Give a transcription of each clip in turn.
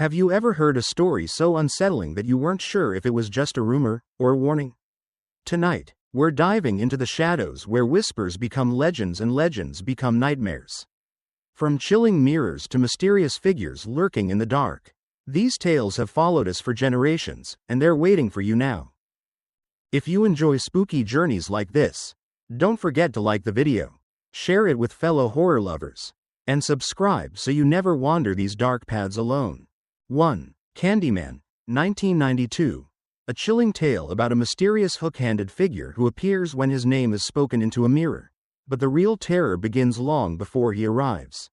Have you ever heard a story so unsettling that you weren't sure if it was just a rumor or a warning? Tonight, we're diving into the shadows where whispers become legends and legends become nightmares. From chilling mirrors to mysterious figures lurking in the dark, these tales have followed us for generations, and they're waiting for you now. If you enjoy spooky journeys like this, don't forget to like the video, share it with fellow horror lovers, and subscribe so you never wander these dark paths alone. 1. Candyman, 1992. A chilling tale about a mysterious hook-handed figure who appears when his name is spoken into a mirror, but the real terror begins long before he arrives.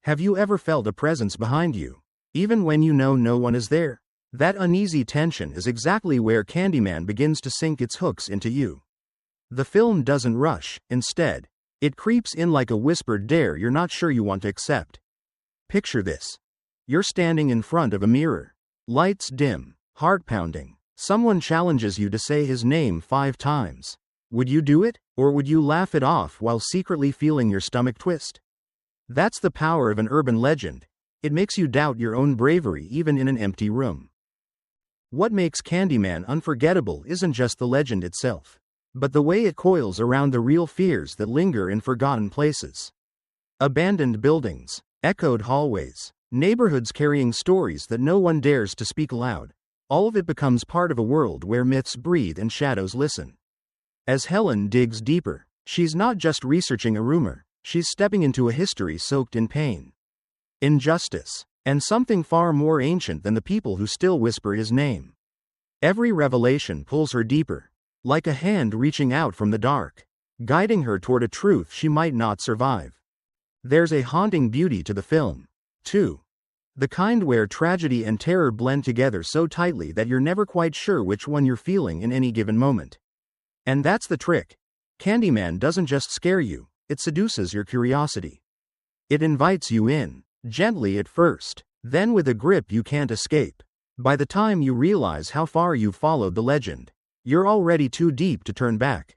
Have you ever felt a presence behind you, even when you know no one is there? That uneasy tension is exactly where Candyman begins to sink its hooks into you. The film doesn't rush, instead, it creeps in like a whispered dare you're not sure you want to accept. Picture this. You're standing in front of a mirror. Lights dim, heart pounding. Someone challenges you to say his name 5 times. Would you do it, or would you laugh it off while secretly feeling your stomach twist? That's the power of an urban legend. It makes you doubt your own bravery even in an empty room. What makes Candyman unforgettable isn't just the legend itself, but the way it coils around the real fears that linger in forgotten places. Abandoned buildings, echoed hallways, neighborhoods carrying stories that no one dares to speak aloud. All of it becomes part of a world where myths breathe and shadows listen. As Helen digs deeper, she's not just researching a rumor, she's stepping into a history soaked in pain, injustice, and something far more ancient than the people who still whisper his name. Every revelation pulls her deeper, like a hand reaching out from the dark, guiding her toward a truth she might not survive. There's a haunting beauty to the film, too. The kind where tragedy and terror blend together so tightly that you're never quite sure which one you're feeling in any given moment. And that's the trick. Candyman doesn't just scare you, it seduces your curiosity. It invites you in, gently at first, then with a grip you can't escape. By the time you realize how far you've followed the legend, you're already too deep to turn back.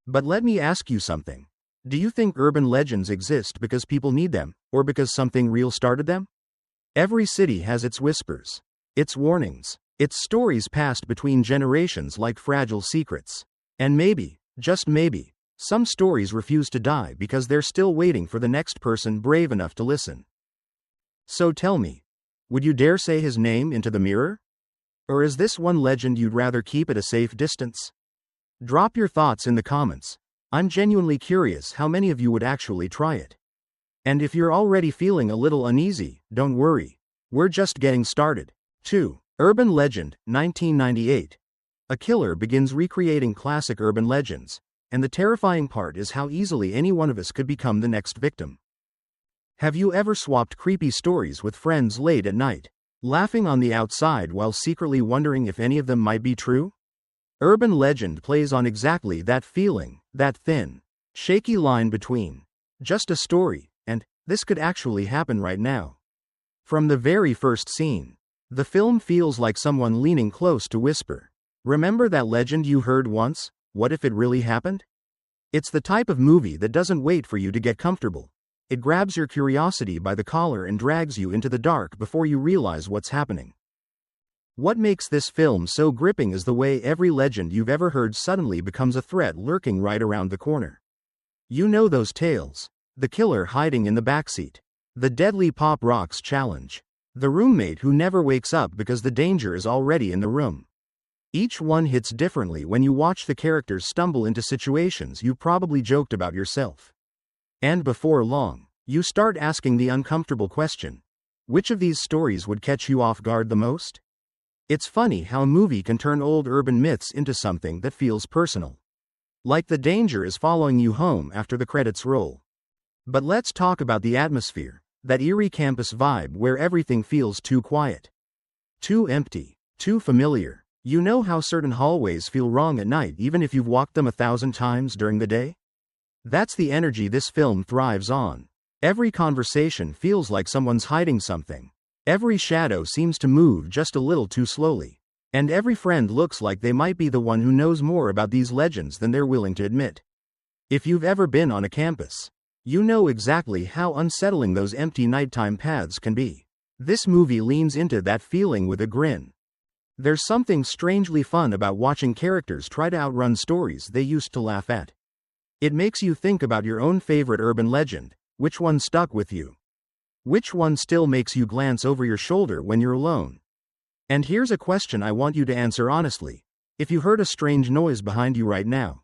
But let me ask you something. Do you think urban legends exist because people need them, or because something real started them? Every city has its whispers, its warnings, its stories passed between generations like fragile secrets. And maybe, just maybe, some stories refuse to die because they're still waiting for the next person brave enough to listen. So tell me, would you dare say his name into the mirror? Or is this one legend you'd rather keep at a safe distance? Drop your thoughts in the comments. I'm genuinely curious how many of you would actually try it. And if you're already feeling a little uneasy, don't worry. We're just getting started. 2. Urban Legend, 1998. A killer begins recreating classic urban legends, and the terrifying part is how easily any one of us could become the next victim. Have you ever swapped creepy stories with friends late at night, laughing on the outside while secretly wondering if any of them might be true? Urban legend plays on exactly that feeling, that thin, shaky line between just a story and this could actually happen right now. From the very first scene, the film feels like someone leaning close to whisper, "Remember that legend you heard once? What if it really happened?" It's the type of movie that doesn't wait for you to get comfortable. It grabs your curiosity by the collar and drags you into the dark before you realize what's happening. What makes this film so gripping is the way every legend you've ever heard suddenly becomes a threat lurking right around the corner. You know those tales. The killer hiding in the backseat. The deadly pop rocks challenge. The roommate who never wakes up because the danger is already in the room. Each one hits differently when you watch the characters stumble into situations you probably joked about yourself. And before long, you start asking the uncomfortable question. Which of these stories would catch you off guard the most? It's funny how a movie can turn old urban myths into something that feels personal. Like the danger is following you home after the credits roll. But let's talk about the atmosphere, that eerie campus vibe where everything feels too quiet, too empty, too familiar. You know how certain hallways feel wrong at night even if you've walked them 1,000 times during the day? That's the energy this film thrives on. Every conversation feels like someone's hiding something. Every shadow seems to move just a little too slowly. And every friend looks like they might be the one who knows more about these legends than they're willing to admit. If you've ever been on a campus, you know exactly how unsettling those empty nighttime paths can be. This movie leans into that feeling with a grin. There's something strangely fun about watching characters try to outrun stories they used to laugh at. It makes you think about your own favorite urban legend. Which one stuck with you? Which one still makes you glance over your shoulder when you're alone? And here's a question I want you to answer honestly. If you heard a strange noise behind you right now,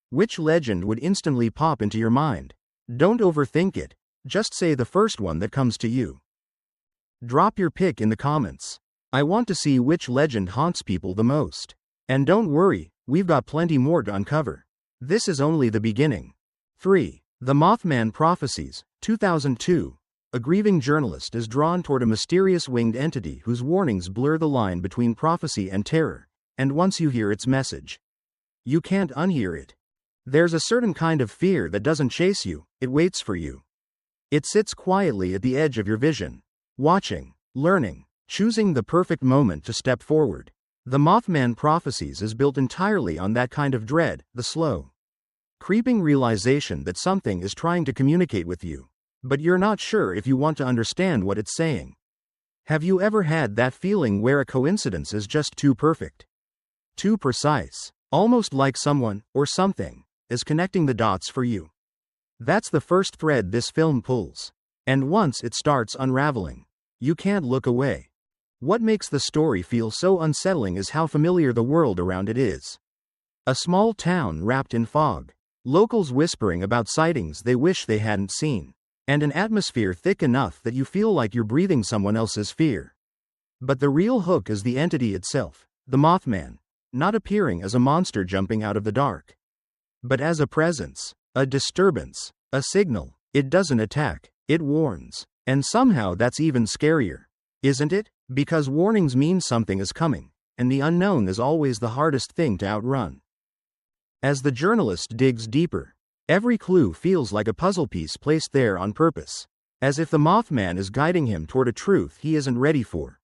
which legend would instantly pop into your mind? Don't overthink it. Just say the first one that comes to you. Drop your pick in the comments. I want to see which legend haunts people the most. And don't worry, we've got plenty more to uncover. This is only the beginning. 3. The Mothman Prophecies, 2002. A grieving journalist is drawn toward a mysterious winged entity whose warnings blur the line between prophecy and terror, and once you hear its message, you can't unhear it. There's a certain kind of fear that doesn't chase you, it waits for you. It sits quietly at the edge of your vision, watching, learning, choosing the perfect moment to step forward. The Mothman Prophecies is built entirely on that kind of dread, the slow, creeping realization that something is trying to communicate with you, but you're not sure if you want to understand what it's saying. Have you ever had that feeling where a coincidence is just too perfect, too precise, almost like someone, or something, is connecting the dots for you? That's the first thread this film pulls. And once it starts unraveling, you can't look away. What makes the story feel so unsettling is how familiar the world around it is. A small town wrapped in fog, locals whispering about sightings they wish they hadn't seen, and an atmosphere thick enough that you feel like you're breathing someone else's fear. But the real hook is the entity itself, the Mothman, not appearing as a monster jumping out of the dark, but as a presence, a disturbance, a signal. It doesn't attack, it warns. And somehow that's even scarier, isn't it? Because warnings mean something is coming, and the unknown is always the hardest thing to outrun. As the journalist digs deeper, every clue feels like a puzzle piece placed there on purpose, as if the Mothman is guiding him toward a truth he isn't ready for.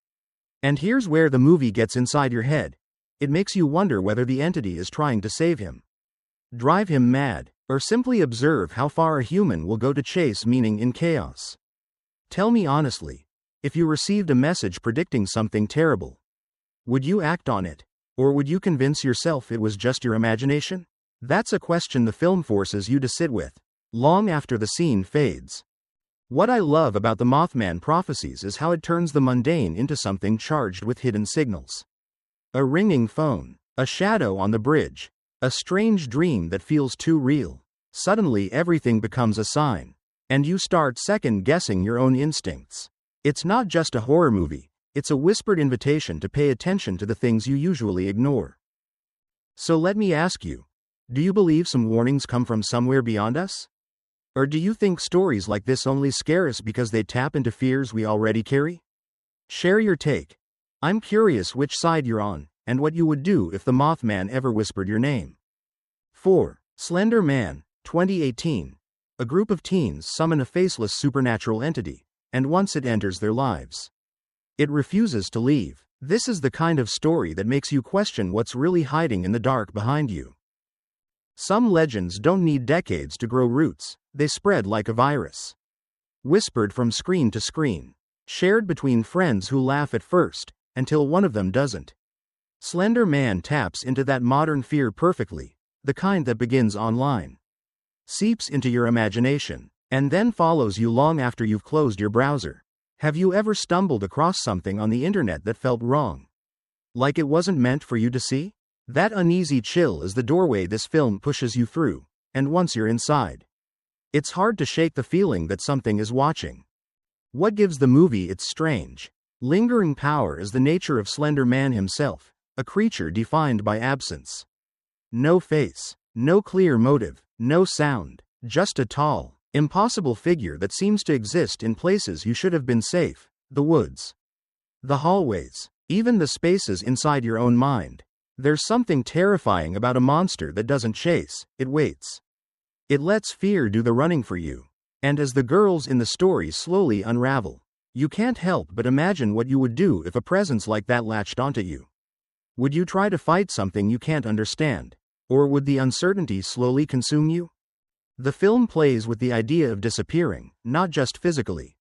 And here's where the movie gets inside your head. It makes you wonder whether the entity is trying to save him, drive him mad, or simply observe how far a human will go to chase meaning in chaos. Tell me honestly, if you received a message predicting something terrible, would you act on it? Or would you convince yourself it was just your imagination? That's a question the film forces you to sit with, long after the scene fades. What I love about the Mothman Prophecies is how it turns the mundane into something charged with hidden signals. A ringing phone, a shadow on the bridge, a strange dream that feels too real. Suddenly everything becomes a sign, and you start second-guessing your own instincts. It's not just a horror movie, it's a whispered invitation to pay attention to the things you usually ignore. So let me ask you, do you believe some warnings come from somewhere beyond us? Or do you think stories like this only scare us because they tap into fears we already carry? Share your take. I'm curious which side you're on, and what you would do if the Mothman ever whispered your name. 4. Slender Man, 2018. A group of teens summon a faceless supernatural entity, and once it enters their lives, it refuses to leave. This is the kind of story that makes you question what's really hiding in the dark behind you. Some legends don't need decades to grow roots, they spread like a virus. Whispered from screen to screen, shared between friends who laugh at first, until one of them doesn't. Slender Man taps into that modern fear perfectly, the kind that begins online, seeps into your imagination, and then follows you long after you've closed your browser. Have you ever stumbled across something on the internet that felt wrong? Like it wasn't meant for you to see? That uneasy chill is the doorway this film pushes you through, and once you're inside, it's hard to shake the feeling that something is watching. What gives the movie its strange, lingering power is the nature of Slender Man himself, a creature defined by absence. No face, no clear motive, no sound, just a tall, impossible figure that seems to exist in places you should have been safe, the woods, the hallways, even the spaces inside your own mind. There's something terrifying about a monster that doesn't chase, it waits. It lets fear do the running for you. And as the girls in the story slowly unravel, you can't help but imagine what you would do if a presence like that latched onto you. Would you try to fight something you can't understand? Or would the uncertainty slowly consume you? The film plays with the idea of disappearing, not just physically,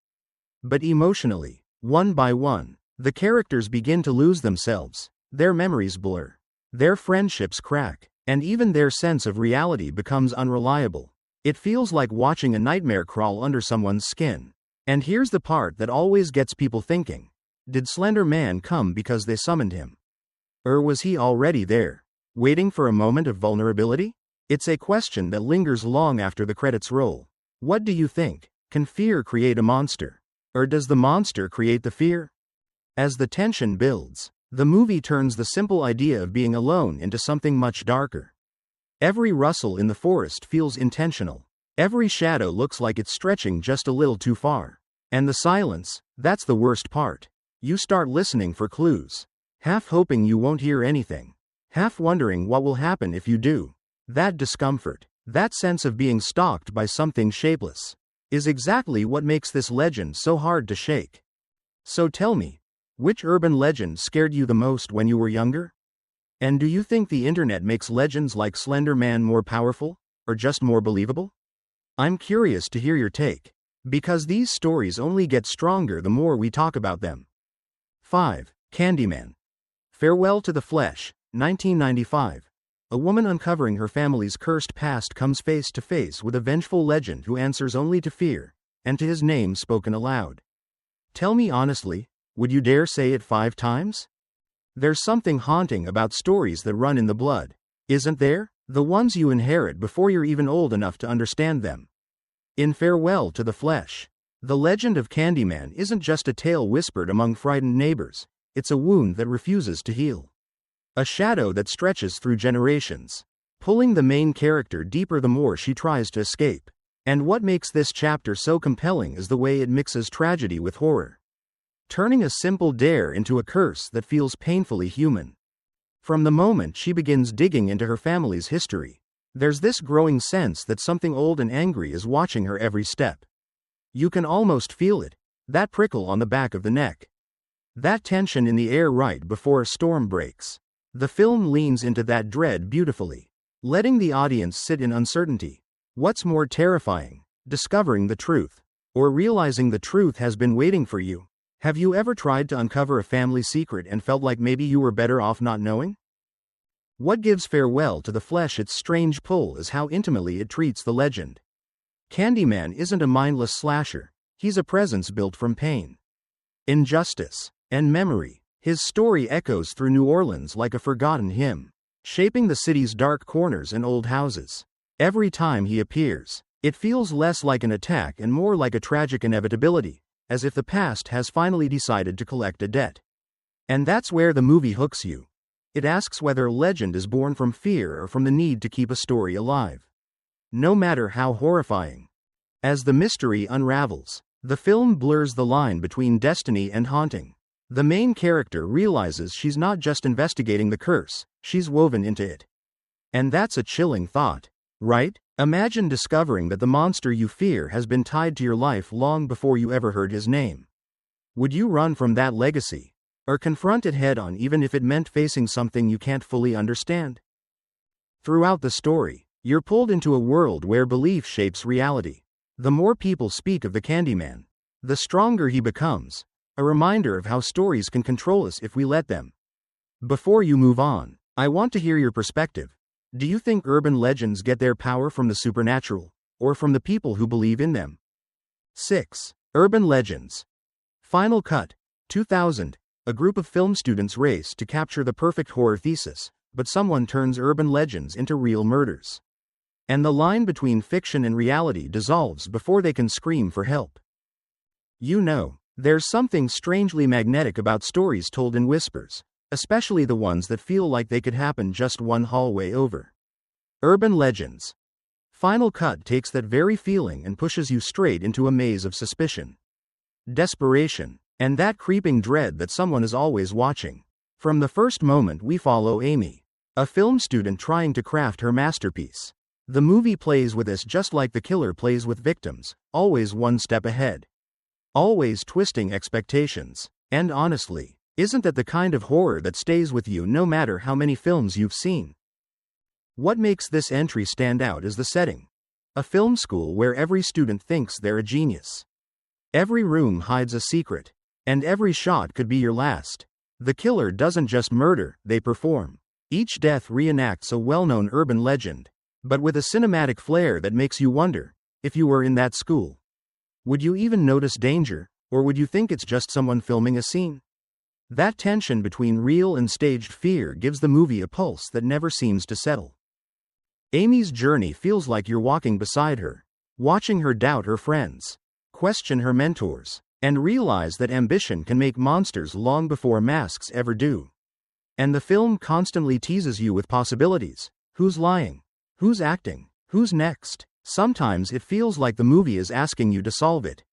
but emotionally. One by one, the characters begin to lose themselves, their memories blur, their friendships crack, and even their sense of reality becomes unreliable. It feels like watching a nightmare crawl under someone's skin. And here's the part that always gets people thinking. Did Slender Man come because they summoned him? Or was he already there, waiting for a moment of vulnerability? It's a question that lingers long after the credits roll. What do you think? Can fear create a monster? Or does the monster create the fear? As the tension builds, the movie turns the simple idea of being alone into something much darker. Every rustle in the forest feels intentional. Every shadow looks like it's stretching just a little too far. And the silence, that's the worst part. You start listening for clues, half hoping you won't hear anything, half wondering what will happen if you do. That discomfort, that sense of being stalked by something shapeless, is exactly what makes this legend so hard to shake. So tell me, which urban legend scared you the most when you were younger? And do you think the internet makes legends like Slender Man more powerful, or just more believable? I'm curious to hear your take, because these stories only get stronger the more we talk about them. 5. Candyman. Farewell to the Flesh, 1995. A woman uncovering her family's cursed past comes face to face with a vengeful legend who answers only to fear, and to his name spoken aloud. Tell me honestly, would you dare say it 5 times? There's something haunting about stories that run in the blood, isn't there? The ones you inherit before you're even old enough to understand them. In Farewell to the Flesh, the legend of Candyman isn't just a tale whispered among frightened neighbors, it's a wound that refuses to heal. A shadow that stretches through generations, pulling the main character deeper the more she tries to escape. And what makes this chapter so compelling is the way it mixes tragedy with horror, turning a simple dare into a curse that feels painfully human. From the moment she begins digging into her family's history, there's this growing sense that something old and angry is watching her every step. You can almost feel it, that prickle on the back of the neck, that tension in the air right before a storm breaks. The film leans into that dread beautifully, letting the audience sit in uncertainty. What's more terrifying, discovering the truth, or realizing the truth has been waiting for you? Have you ever tried to uncover a family secret and felt like maybe you were better off not knowing? What gives Farewell to the Flesh its strange pull is how intimately it treats the legend. Candyman isn't a mindless slasher, he's a presence built from pain, injustice, and memory. His story echoes through New Orleans like a forgotten hymn, shaping the city's dark corners and old houses. Every time he appears, it feels less like an attack and more like a tragic inevitability, as if the past has finally decided to collect a debt. And that's where the movie hooks you. It asks whether legend is born from fear or from the need to keep a story alive, no matter how horrifying. As the mystery unravels, the film blurs the line between destiny and haunting. The main character realizes she's not just investigating the curse, she's woven into it. And that's a chilling thought, right? Imagine discovering that the monster you fear has been tied to your life long before you ever heard his name. Would you run from that legacy, or confront it head-on even if it meant facing something you can't fully understand? Throughout the story, you're pulled into a world where belief shapes reality. The more people speak of the Candyman, the stronger he becomes, a reminder of how stories can control us if we let them. Before you move on, I want to hear your perspective. Do you think urban legends get their power from the supernatural, or from the people who believe in them? 6. Urban legends. Final Cut, 2000. A group of film students race to capture the perfect horror thesis, but someone turns urban legends into real murders. And the line between fiction and reality dissolves before they can scream for help. You know, there's something strangely magnetic about stories told in whispers, especially the ones that feel like they could happen just one hallway over. Urban legends. Final Cut takes that very feeling and pushes you straight into a maze of suspicion, desperation, and that creeping dread that someone is always watching. From the first moment we follow Amy, a film student trying to craft her masterpiece. The movie plays with us just like the killer plays with victims, always one step ahead, always twisting expectations. And honestly, isn't that the kind of horror that stays with you no matter how many films you've seen? What makes this entry stand out is the setting. A film school where every student thinks they're a genius. Every room hides a secret, And every shot could be your last. The killer doesn't just murder, they perform. Each death reenacts a well-known urban legend, but with a cinematic flair that makes you wonder, if you were in that school, would you even notice danger, or would you think it's just someone filming a scene? That tension between real and staged fear gives the movie a pulse that never seems to settle. Amy's journey feels like you're walking beside her, watching her doubt her friends, question her mentors, and realize that ambition can make monsters long before masks ever do. And the film constantly teases you with possibilities. Who's lying? Who's acting? Who's next? Sometimes it feels like the movie is asking you to solve it,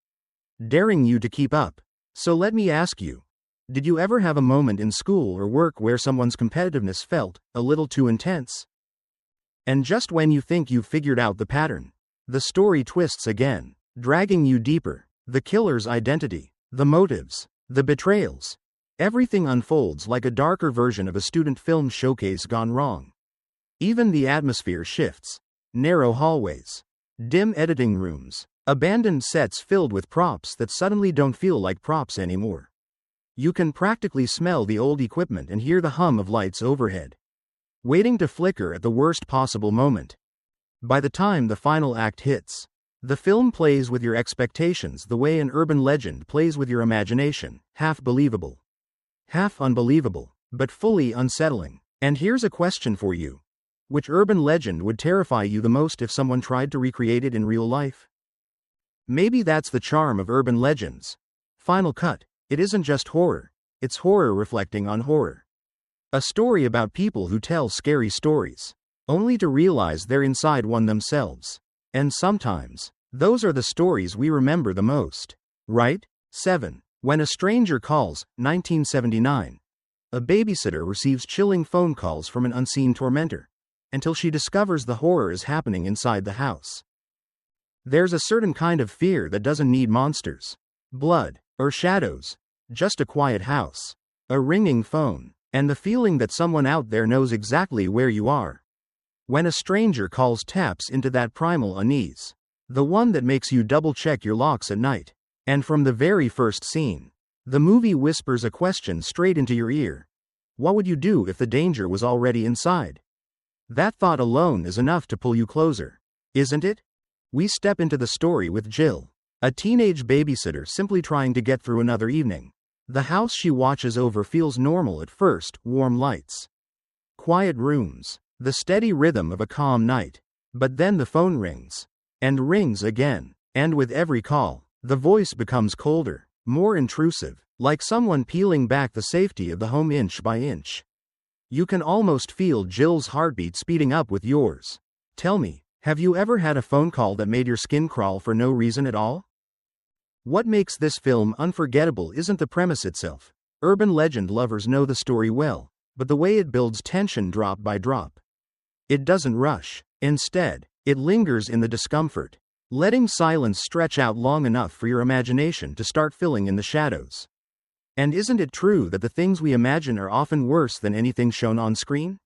daring you to keep up. So let me ask you, did you ever have a moment in school or work where someone's competitiveness felt a little too intense? And just when you think you've figured out the pattern, the story twists again, dragging you deeper. The killer's identity, the motives, the betrayals. Everything unfolds like a darker version of a student film showcase gone wrong. Even the atmosphere shifts. Narrow hallways, dim editing rooms, abandoned sets filled with props that suddenly don't feel like props anymore. You can practically smell the old equipment and hear the hum of lights overhead, waiting to flicker at the worst possible moment. By the time the final act hits, the film plays with your expectations the way an urban legend plays with your imagination, half believable, half unbelievable, but fully unsettling. And here's a question for you. Which urban legend would terrify you the most if someone tried to recreate it in real life? Maybe that's the charm of urban legends. Final cut. It isn't just horror, it's horror reflecting on horror. A story about people who tell scary stories, only to realize they're inside one themselves. And sometimes, those are the stories we remember the most. Right? 7. When a Stranger Calls, 1979. A babysitter receives chilling phone calls from an unseen tormentor, until she discovers the horror is happening inside the house. There's a certain kind of fear that doesn't need monsters, blood, or shadows, just a quiet house, a ringing phone, and the feeling that someone out there knows exactly where you are. When a Stranger Calls taps into that primal unease, the one that makes you double-check your locks at night. And from the very first scene, the movie whispers a question straight into your ear. What would you do if the danger was already inside? That thought alone is enough to pull you closer, isn't it? We step into the story with Jill, a teenage babysitter simply trying to get through another evening. The house she watches over feels normal at first: warm lights, quiet rooms, the steady rhythm of a calm night. But then the phone rings, and rings again, and with every call, the voice becomes colder, more intrusive, like someone peeling back the safety of the home inch by inch. You can almost feel Jill's heartbeat speeding up with yours. Tell me, have you ever had a phone call that made your skin crawl for no reason at all? What makes this film unforgettable isn't the premise itself. Urban legend lovers know the story well, but the way it builds tension drop by drop. It doesn't rush. Instead, it lingers in the discomfort, letting silence stretch out long enough for your imagination to start filling in the shadows. And isn't it true that the things we imagine are often worse than anything shown on screen?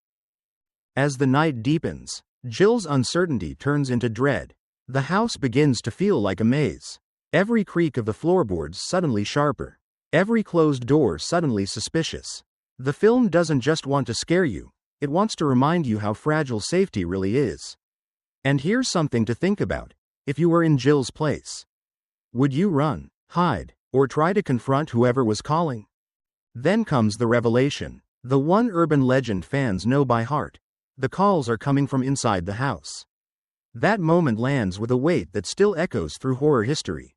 As the night deepens, Jill's uncertainty turns into dread. The house begins to feel like a maze. Every creak of the floorboards suddenly sharper. Every closed door suddenly suspicious. The film doesn't just want to scare you, it wants to remind you how fragile safety really is. And here's something to think about. If you were in Jill's place, would you run, hide, or try to confront whoever was calling? Then comes the revelation, the one urban legend fans know by heart. The calls are coming from inside the house. That moment lands with a weight that still echoes through horror history.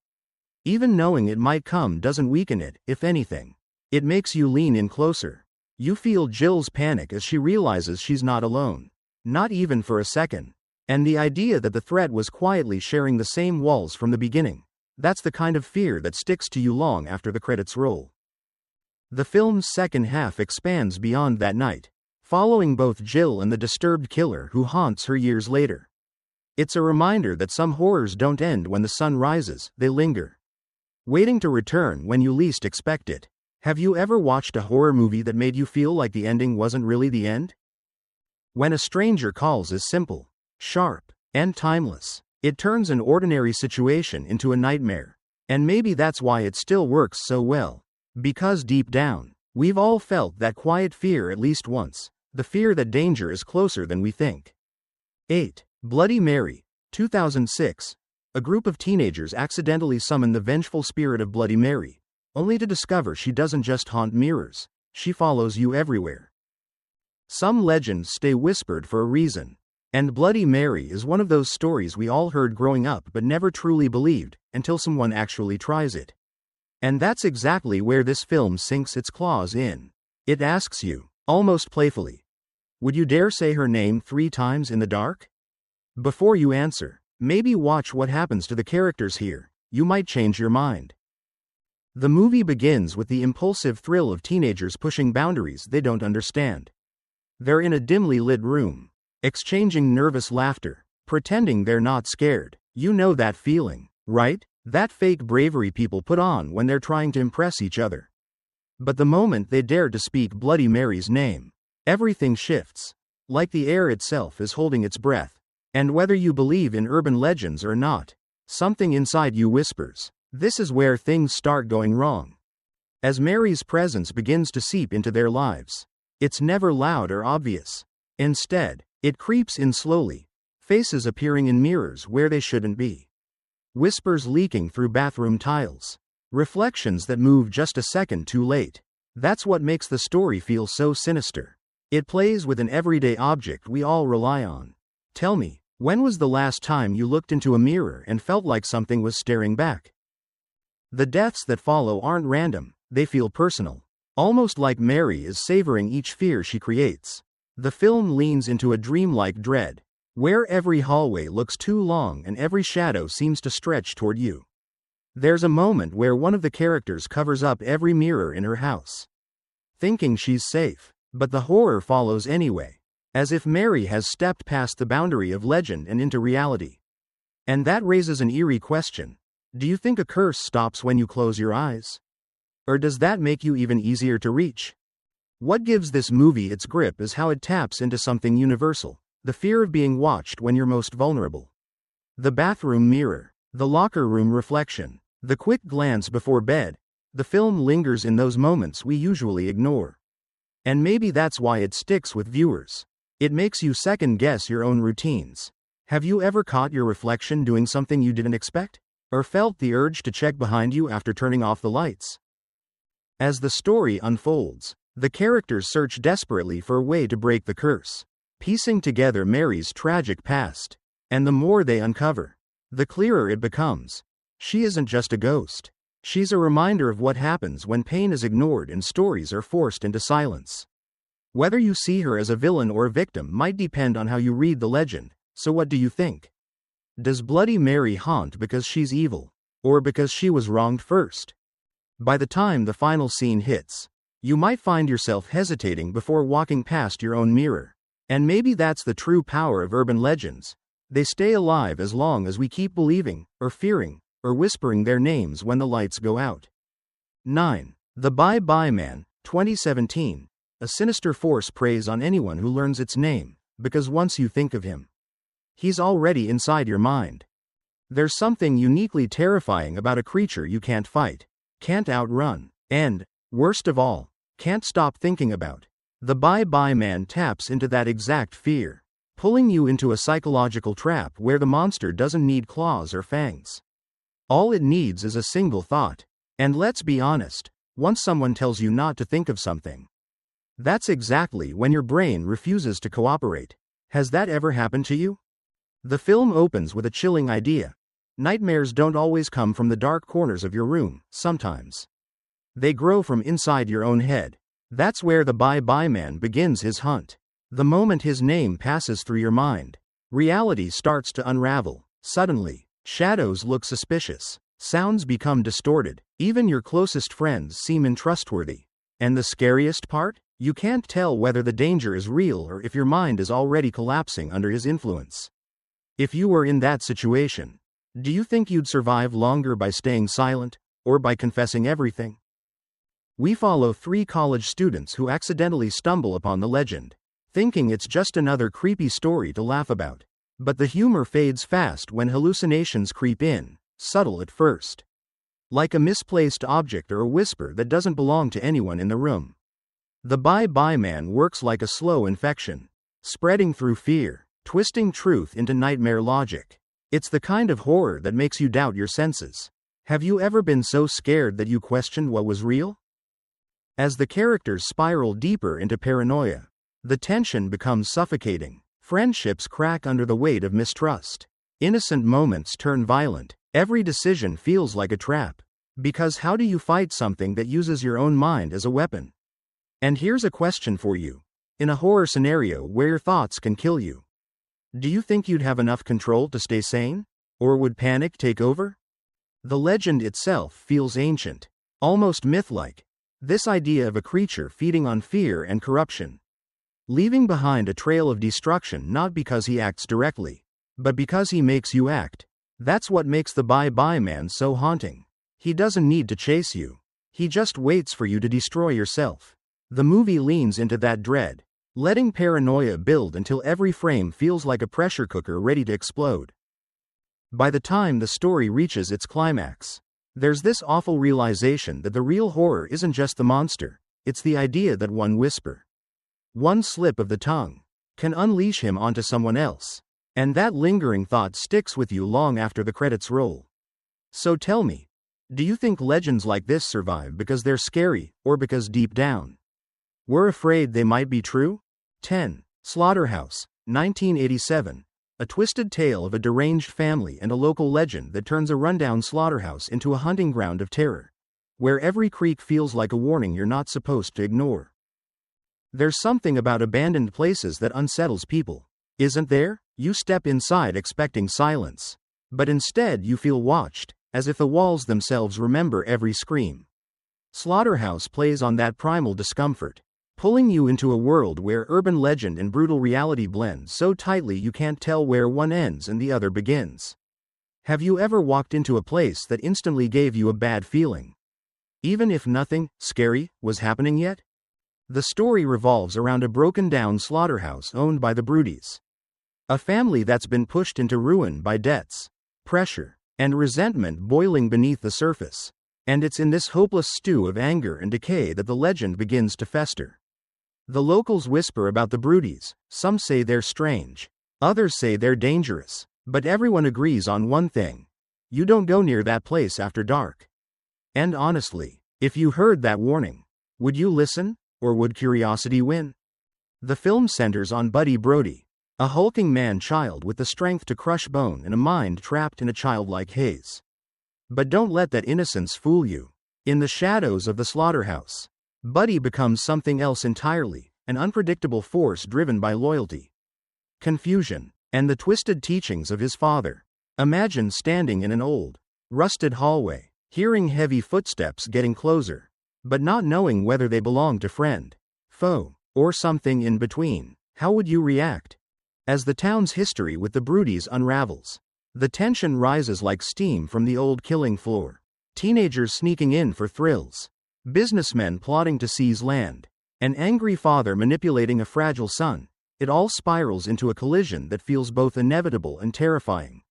Even knowing it might come doesn't weaken it, if anything. It makes you lean in closer. You feel Jill's panic as she realizes she's not alone. Not even for a second. And the idea that the threat was quietly sharing the same walls from the beginning. That's the kind of fear that sticks to you long after the credits roll. The film's second half expands beyond that night, following both Jill and the disturbed killer who haunts her years later. It's a reminder that some horrors don't end when the sun rises, they linger, waiting to return when you least expect it. Have you ever watched a horror movie that made you feel like the ending wasn't really the end? When a Stranger Calls is simple, sharp, and timeless. It turns an ordinary situation into a nightmare. And maybe that's why it still works so well. Because deep down, we've all felt that quiet fear at least once, the fear that danger is closer than we think. 8. Bloody Mary, 2006. A group of teenagers accidentally summon the vengeful spirit of Bloody Mary, only to discover she doesn't just haunt mirrors, she follows you everywhere. Some legends stay whispered for a reason, and Bloody Mary is one of those stories we all heard growing up but never truly believed, until someone actually tries it. And that's exactly where this film sinks its claws in. It asks you, almost playfully, would you dare say her name 3 times in the dark? Before you answer, maybe watch what happens to the characters here, you might change your mind. The movie begins with the impulsive thrill of teenagers pushing boundaries they don't understand. They're in a dimly lit room, exchanging nervous laughter, pretending they're not scared. You know that feeling, right? That fake bravery people put on when they're trying to impress each other. But the moment they dare to speak Bloody Mary's name, everything shifts, like the air itself is holding its breath. And whether you believe in urban legends or not, something inside you whispers, this is where things start going wrong. As Mary's presence begins to seep into their lives, it's never loud or obvious. Instead, it creeps in slowly, faces appearing in mirrors where they shouldn't be. Whispers leaking through bathroom tiles. Reflections that move just a second too late. That's what makes the story feel so sinister. It plays with an everyday object we all rely on. Tell me, when was the last time you looked into a mirror and felt like something was staring back? The deaths that follow aren't random, they feel personal. Almost like Mary is savoring each fear she creates. The film leans into a dreamlike dread, where every hallway looks too long and every shadow seems to stretch toward you. There's a moment where one of the characters covers up every mirror in her house, thinking she's safe, but the horror follows anyway, as if Mary has stepped past the boundary of legend and into reality. And that raises an eerie question. Do you think a curse stops when you close your eyes? Or does that make you even easier to reach? What gives this movie its grip is how it taps into something universal, the fear of being watched when you're most vulnerable. The bathroom mirror, the locker room reflection, the quick glance before bed, the film lingers in those moments we usually ignore. And maybe that's why it sticks with viewers. It makes you second-guess your own routines. Have you ever caught your reflection doing something you didn't expect? Or felt the urge to check behind you after turning off the lights? As the story unfolds, the characters search desperately for a way to break the curse, piecing together Mary's tragic past. And the more they uncover, the clearer it becomes. She isn't just a ghost. She's a reminder of what happens when pain is ignored and stories are forced into silence. Whether you see her as a villain or a victim might depend on how you read the legend. So what do you think? Does Bloody Mary haunt because she's evil, or because she was wronged first? By the time the final scene hits, you might find yourself hesitating before walking past your own mirror. And maybe that's the true power of urban legends. They stay alive as long as we keep believing, or fearing, or whispering their names when the lights go out. 9. The Bye-Bye Man, 2017. A sinister force preys on anyone who learns its name, because once you think of him, he's already inside your mind. There's something uniquely terrifying about a creature you can't fight, can't outrun, and, worst of all, can't stop thinking about. The Bye-Bye Man taps into that exact fear, pulling you into a psychological trap where the monster doesn't need claws or fangs. All it needs is a single thought. And let's be honest, once someone tells you not to think of something, that's exactly when your brain refuses to cooperate. Has that ever happened to you? The film opens with a chilling idea. Nightmares don't always come from the dark corners of your room, sometimes they grow from inside your own head. That's where the Bye-Bye Man begins his hunt. The moment his name passes through your mind, reality starts to unravel. Suddenly, shadows look suspicious, sounds become distorted, even your closest friends seem untrustworthy. And the scariest part? You can't tell whether the danger is real or if your mind is already collapsing under his influence. If you were in that situation, do you think you'd survive longer by staying silent, or by confessing everything? We follow 3 college students who accidentally stumble upon the legend, thinking it's just another creepy story to laugh about. But the humor fades fast when hallucinations creep in, subtle at first. like a misplaced object or a whisper that doesn't belong to anyone in the room. The Bye-Bye Man works like a slow infection, spreading through fear, twisting truth into nightmare logic. It's the kind of horror that makes you doubt your senses. Have you ever been so scared that you questioned what was real? As the characters spiral deeper into paranoia, the tension becomes suffocating. Friendships crack under the weight of mistrust. Innocent moments turn violent. Every decision feels like a trap. Because how do you fight something that uses your own mind as a weapon? And here's a question for you. In a horror scenario where your thoughts can kill you, do you think you'd have enough control to stay sane? Or would panic take over? The legend itself feels ancient, almost myth-like. This idea of a creature feeding on fear and corruption, leaving behind a trail of destruction not because he acts directly, but because he makes you act. That's what makes the Bye-Bye Man so haunting. He doesn't need to chase you. He just waits for you to destroy yourself. The movie leans into that dread, letting paranoia build until every frame feels like a pressure cooker ready to explode. By the time the story reaches its climax, there's this awful realization that the real horror isn't just the monster, it's the idea that one whisper, one slip of the tongue, can unleash him onto someone else. And that lingering thought sticks with you long after the credits roll. So tell me, do you think legends like this survive because they're scary, or because deep down, we're afraid they might be true? 10. Slaughterhouse, 1987. A twisted tale of a deranged family and a local legend that turns a rundown slaughterhouse into a hunting ground of terror, where every creak feels like a warning you're not supposed to ignore. There's something about abandoned places that unsettles people, isn't there? You step inside expecting silence, but instead you feel watched, as if the walls themselves remember every scream. Slaughterhouse plays on that primal discomfort, pulling you into a world where urban legend and brutal reality blend so tightly you can't tell where one ends and the other begins. Have you ever walked into a place that instantly gave you a bad feeling, even if nothing scary was happening yet? The story revolves around a broken-down slaughterhouse owned by the Broodies, a family that's been pushed into ruin by debts, pressure, and resentment boiling beneath the surface. And it's in this hopeless stew of anger and decay that the legend begins to fester. The locals whisper about the Broodies. Some say they're strange, others say they're dangerous, but everyone agrees on one thing: you don't go near that place after dark. And honestly, if you heard that warning, would you listen, or would curiosity win? The film centers on Buddy Brody, a hulking man-child with the strength to crush bone and a mind trapped in a childlike haze. But don't let that innocence fool you. In the shadows of the slaughterhouse, Buddy becomes something else entirely, an unpredictable force driven by loyalty, confusion, and the twisted teachings of his father. Imagine standing in an old, rusted hallway, hearing heavy footsteps getting closer, but not knowing whether they belong to friend, foe, or something in between. How would you react? As the town's history with the Broodies unravels, the tension rises like steam from the old killing floor. Teenagers sneaking in for thrills, businessmen plotting to seize land, an angry father manipulating a fragile son. It all spirals into a collision that feels both inevitable and terrifying.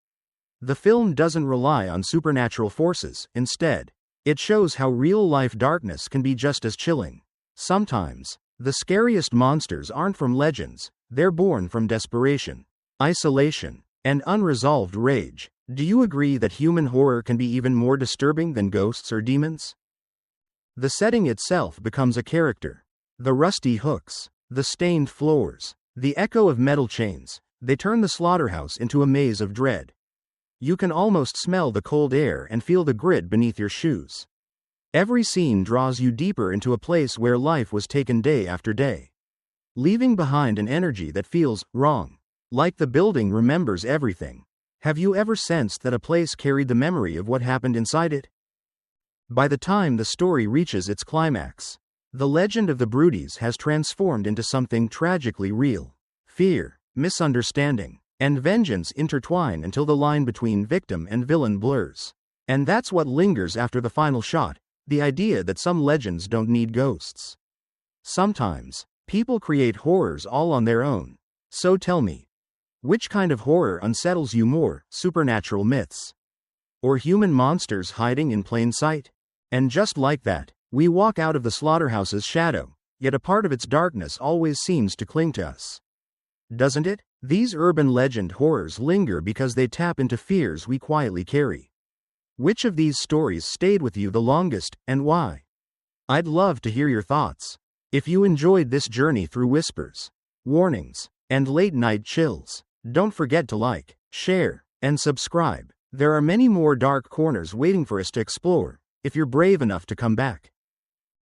The film doesn't rely on supernatural forces. Instead, it shows how real-life darkness can be just as chilling. Sometimes, the scariest monsters aren't from legends, they're born from desperation, isolation, and unresolved rage. Do you agree that human horror can be even more disturbing than ghosts or demons? The setting itself becomes a character. The rusty hooks, the stained floors, the echo of metal chains, they turn the slaughterhouse into a maze of dread. You can almost smell the cold air and feel the grit beneath your shoes. Every scene draws you deeper into a place where life was taken day after day, leaving behind an energy that feels wrong, like the building remembers everything. Have you ever sensed that a place carried the memory of what happened inside it? By the time the story reaches its climax, the legend of the Broodies has transformed into something tragically real. Fear, misunderstanding, and vengeance intertwine until the line between victim and villain blurs. And that's what lingers after the final shot, the idea that some legends don't need ghosts. Sometimes, people create horrors all on their own. So tell me, which kind of horror unsettles you more, supernatural myths, or human monsters hiding in plain sight. And just like that, we walk out of the slaughterhouse's shadow, yet a part of its darkness always seems to cling to us. Doesn't it? These urban legend horrors linger because they tap into fears we quietly carry. Which of these stories stayed with you the longest, and why? I'd love to hear your thoughts. If you enjoyed this journey through whispers, warnings, and late-night chills, don't forget to like, share, and subscribe. There are many more dark corners waiting for us to explore, if you're brave enough to come back.